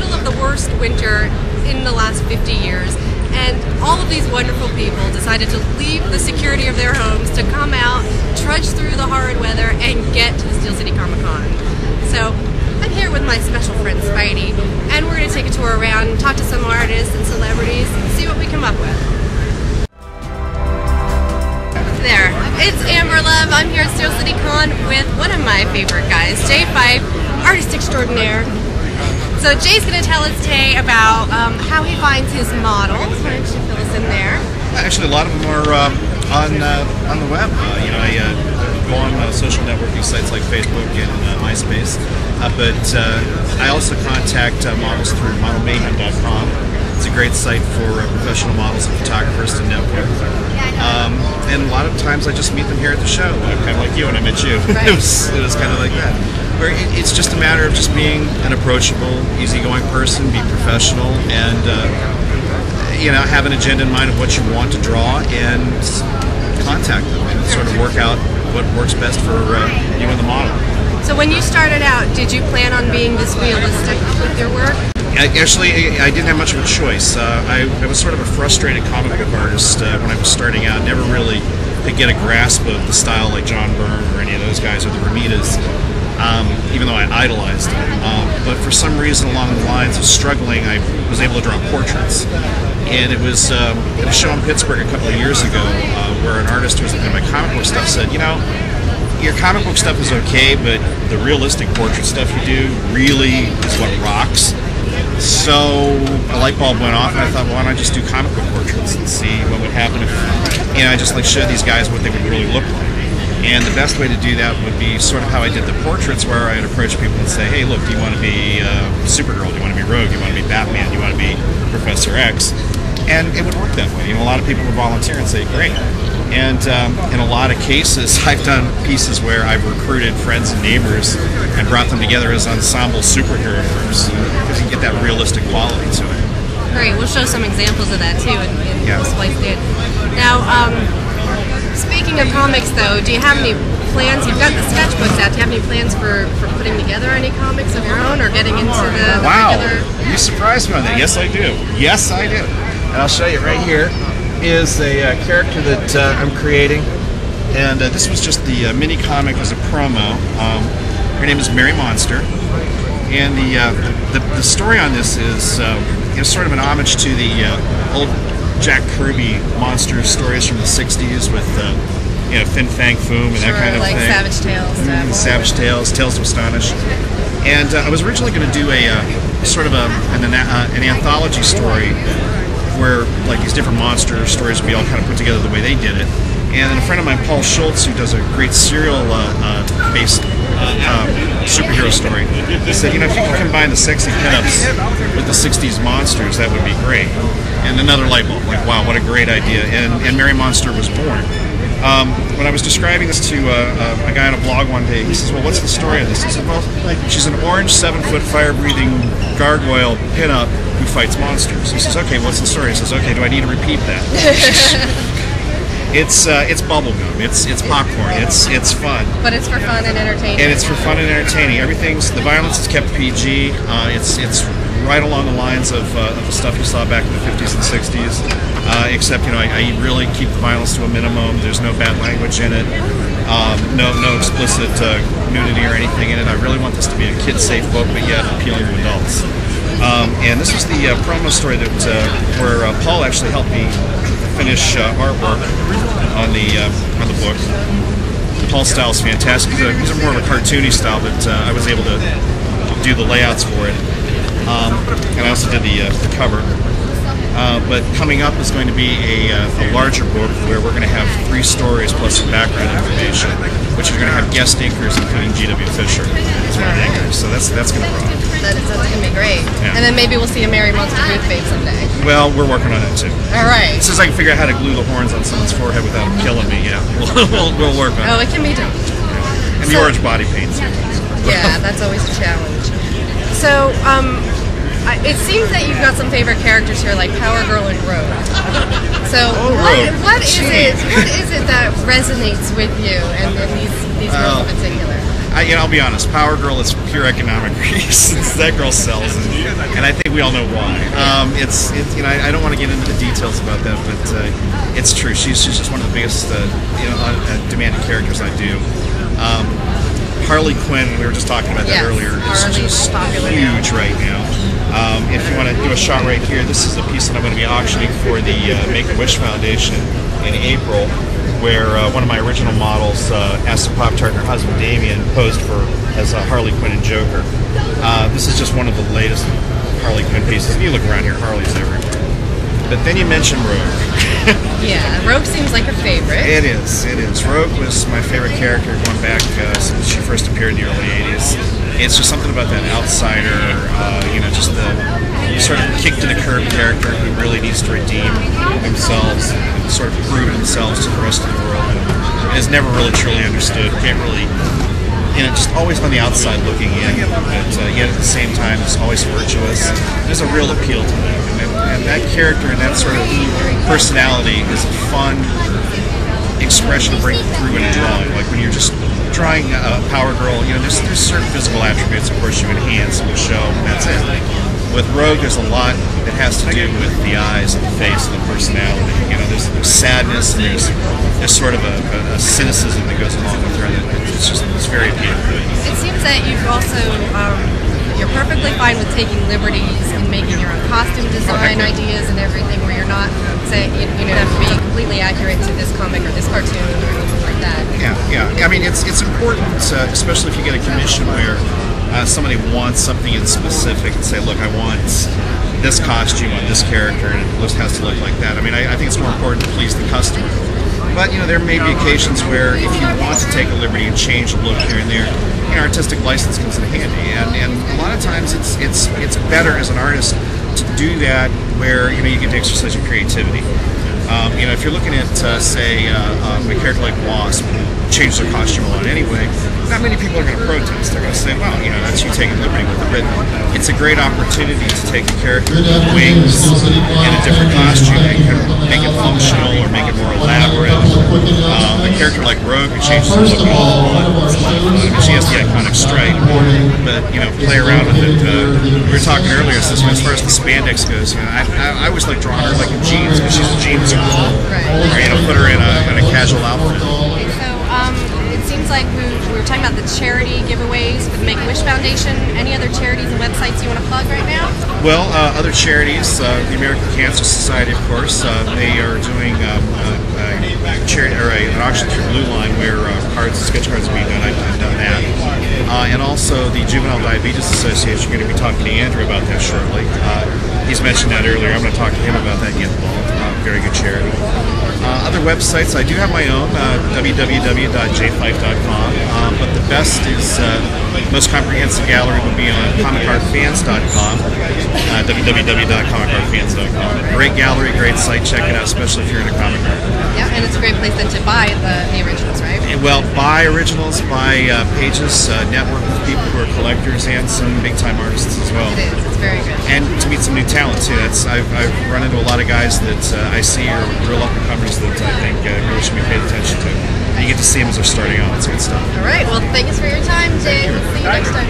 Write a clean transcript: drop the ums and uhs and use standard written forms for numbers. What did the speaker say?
middle of the worst winter in the last 50 years, and all of these wonderful people decided to leave the security of their homes to come out, trudge through the horrid weather, and get to the Steel City Comic-Con. So I'm here with my special friend Spidey, and we're going to take a tour around, talk to some artists and celebrities, and see what we come up with. There, it's Amber Love. I'm here at Steel City Con with one of my favorite guys, Jay Fife, artist extraordinaire. So Jay's going to tell us today about how he finds his models. Why don't you fill us in there? Actually, a lot of them are on the web. I go on social networking sites like Facebook and MySpace, but I also contact models through modelmayhem.com. It's a great site for professional models and photographers to network. And a lot of times I just meet them here at the show, kind of like you when I met you. Right. It was kind of like that. Where it's just a matter of just being an approachable, easygoing person, be professional, and have an agenda in mind of what you want to draw, and contact them and sort of work out what works best for you and the model. So when you started out, did you plan on being this realistic with your work? Actually, I didn't have much of a choice. I was sort of a frustrated comic book artist when I was starting out. Never really could get a grasp of the style like John Byrne or any of those guys, or the Ramirez, even though I idolized them. But for some reason along the lines of struggling, I was able to draw portraits. And it was at a show in Pittsburgh a couple of years ago where an artist who was looking at my comic book stuff said, your comic book stuff is okay, but the realistic portrait stuff you do really is what rocks. So a light bulb went off, and I thought, well, why don't I just do comic book portraits and see what would happen if I just show these guys what they would really look like. And the best way to do that would be sort of how I did the portraits, where I'd approach people and say, hey, look, do you want to be Supergirl? Do you want to be Rogue? Do you want to be Batman? Do you want to be Professor X? And it would work that way. A lot of people would volunteer and say, great. And in a lot of cases, I've done pieces where I've recruited friends and neighbors and brought them together as ensemble superhero groups, because you get that realistic quality to it. Great, we'll show some examples of that too in this place. Now, speaking of comics though, do you have any plans? You've got the sketchbooks out. Do you have any plans for putting together any comics of your own, or getting into the regular? You surprised me on that. Yes, I do. Yes, I do. And I'll show you right here is a character that I'm creating, and this was just the mini comic as a promo. Her name is Mary Monster, and the story on this is sort of an homage to the old Jack Kirby monster stories from the '60s with Fin Fang Foom and that kind of like thing. Savage Tales. Savage Tales, Tales to Astonish. And I was originally going to do a sort of an anthology story, where like these different monster stories would be all kind of put together the way they did it. And then a friend of mine, Paul Schultz, who does a great serial-based superhero story, said, if you can combine the sexy pinups with the '60s monsters, that would be great. And another light bulb, like, wow, what a great idea. And Mary Monster was born. When I was describing this to a guy on a blog one day, he says, well, what's the story of this? I said, well, she's an orange 7-foot fire-breathing gargoyle pinup who fights monsters. He says, okay, what's the story? He says, okay, do I need to repeat that? It's bubblegum, it's popcorn, it's fun. But it's for fun and entertaining. And it's for fun and entertaining. The violence is kept PG. It's right along the lines of the stuff you saw back in the 50s and 60s. Except, I really keep the violence to a minimum. There's no bad language in it. No explicit nudity or anything in it. I really want this to be a kid-safe book, but yet appealing to adults. And this was the promo story that where Paul actually helped me finish artwork on the book. Paul's style is fantastic. He's more of a cartoony style, but I was able to do the layouts for it. And I also did the cover. But coming up is going to be a larger book where we're going to have 3 stories plus some background information, which are going to have guest inkers, including G.W. Fisher as one of the inkers. So that's going to rock. That's going to be great. Yeah. And then maybe we'll see a Mary Monster booth fade someday. Well, we're working on that too. All right. As soon as I can figure out how to glue the horns on someone's forehead without them killing me, yeah, we'll work on it. Oh, it can be done. And the orange body paint. Yeah, that's always a challenge. So, it seems that you've got some favorite characters here, like Power Girl and Rogue. So, what is it that resonates with you and these girls in particular? I'll be honest. Power Girl is pure economic reasons. That girl sells, and and I think we all know why. It's you know, I don't want to get into the details about that, but it's true. She's just one of the biggest demanding characters I do. Harley Quinn, we were just talking about that earlier, is just huge right now. If you want to do a shot right here, this is a piece that I'm going to be auctioning for the Make-A-Wish Foundation in April, where one of my original models, Aston Pop-Tart and her husband Damien, posed for as Harley Quinn and Joker. This is just one of the latest Harley Quinn pieces. You look around here, Harley's everywhere. But then you mentioned Rogue. Yeah, Rogue seems like a favorite. It is. Rogue was my favorite character going back since she first appeared in the early 80s. It's just something about that outsider, just the sort of kicked to the curb character who really needs to redeem themselves and sort of prove themselves to the rest of the world, and is never really truly understood. Can't really, just always on the outside looking in, but yet at the same time is always virtuous. There's a real appeal to that, and that character and that sort of personality is a fun expression to bring through in a drawing. Like when you're just drawing a Power Girl, there's certain physical attributes, of course, you enhance and you show, and that's it. With Rogue, there's a lot that has to do with the eyes and the face and the personality. There's sadness and there's sort of a cynicism that goes along with her. It's very appealing. It seems that you've also you're perfectly fine with taking liberties and making your own costume design ideas and everything, where you're not saying you have to be completely accurate to this comic or this cartoon or anything like that. Yeah. I mean, it's important, especially if you get a commission where somebody wants something in specific and say, look, I want this costume on this character and it has to look like that. I mean, I think it's more important to please the customer. But there may be occasions where if you want to take a liberty and change the look here and there, artistic license comes in handy. And a lot of times it's better as an artist to do that where you get to exercise your creativity. If you're looking at say a character like Wasp, who changes their costume a lot anyway, not many people are going to protest. They're going to say, well, that's you taking liberty with it. But it's a great opportunity to take a character with wings and a different costume and kind of make it functional or make it more elaborate. A character like Rogue, who changes her look all at once. She has the iconic stripe, but play around with it. We were talking earlier, as far as the spandex goes, I always like drawing her like in jeans because she's a jeans girl. Right. Or put her in a casual outfit. Okay, so it seems like we were talking about the charity giveaways for the Make-A-Wish Foundation. Any other charities and websites you want to plug right now? Well, other charities, the American Cancer Society, of course, they are doing an auction through Blue Line where sketch cards are being done. I've done that. And also the Juvenile Diabetes Association. We're going to be talking to Andrew about that shortly. He's mentioned that earlier. I'm going to talk to him about that and get involved. Very good charity. Other websites, I do have my own, www.jayfife.com, but the best is, most comprehensive gallery would be on comicardfans.com, www.comicardfans.com. Great gallery, great site, check it out, especially if you're into comic art. Yeah, and it's a great place then to buy the originals, right? Well, buy originals, buy pages, network with people who are collectors and some big-time artists as well. It is, it's very good. And to meet some new talent too. I've run into a lot of guys that I see are real up-and-comers that I think really should be paid attention to. And you get to see them as they're starting out. It's good stuff. All right, well, thanks for your time, Jay. We'll see you next time.